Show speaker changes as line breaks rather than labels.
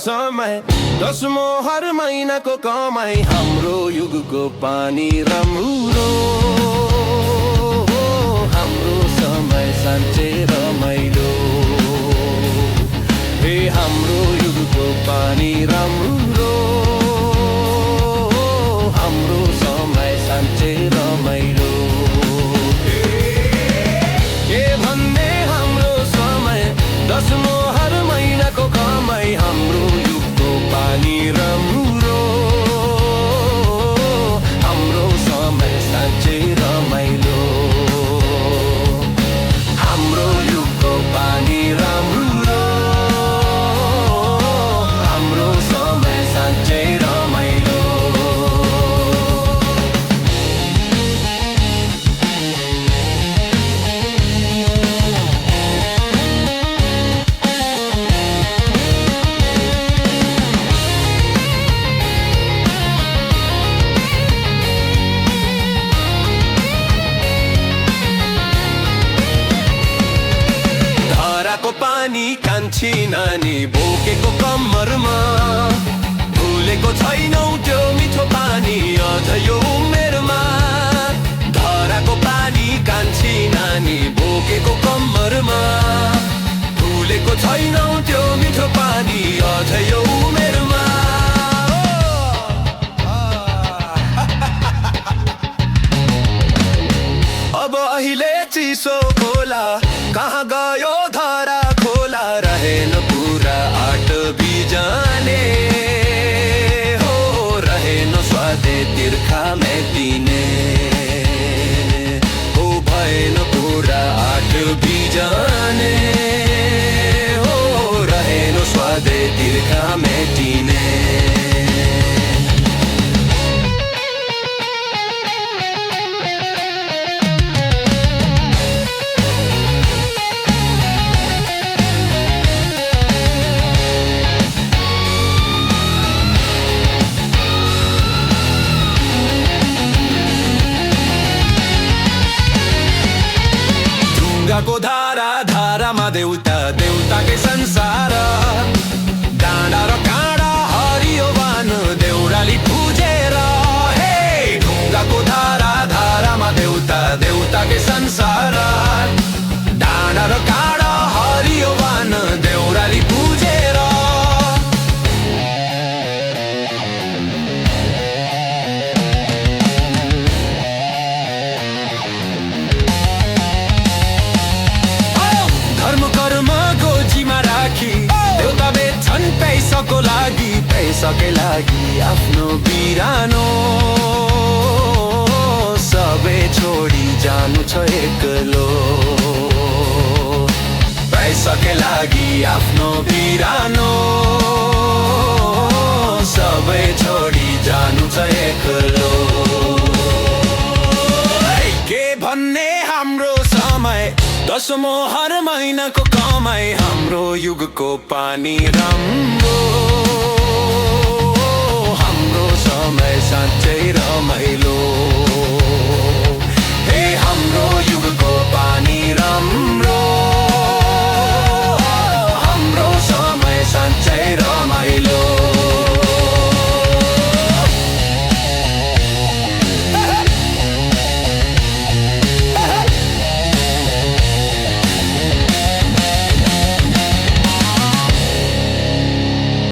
समय दसौं हर महिनाको कमाई हाम्रो युगको पानी राम्रो हाम्रो समय साँच्चै रमाइलो हे हाम्रो युगको पानी राम्रो हाम्रो समय साँच्चै रमाइलो के भन्ने हाम्रो समय दसौं हर महिनाको कमाई हाम्रो युगको पानी राम्रो हाम्रो समय साँच्चै रमाइलो हाम्रो युगको पानी राम्रो हाम्रो समय साँच्चै रमाइलो पानी कान्छी नानी बोकेको कम्मरमा भुलेको छैनौ त्यो मिठो पानी अझ यो उमेरमा धराको पानी कान्छी नानी बोकेको कम्मरमा भुलेको छैनौ त्यो मिठो पानी अझ यो उमेरमा अब अहिले चिसो खोला कहाँ गयो धरा खोला रहेन पुरा आट बिजाने हो रहेन स्वादे तिर्खा मेटिने हो भएन पुरा आट बिजाने हो रहेन स्वादे तिर्खा मेटिने को धारा धारामा देउता देउताकै संसार डाँडा र काँडा हरियो बान देउराली पूजेर हे ढुङ्गाको धारा धारामा देउता देउताकै संसार डाँडा र काँडा हरियो बान देउराली पूजेर पैसाकै लागि आफ्नो बिरानो सबै छोडी जानु छ एक्लो पैसाकै लागि आफ्नो बिरानो सबै छोडी जानु छ एक्लो के भन्ने हाम्रो समय दसौं हर महिनाको कमाई हाम्रो युगको पानी राम्रो हाम्रो समय साँच्चै रमाइलो हे हाम्रो युगको पानी राम्रो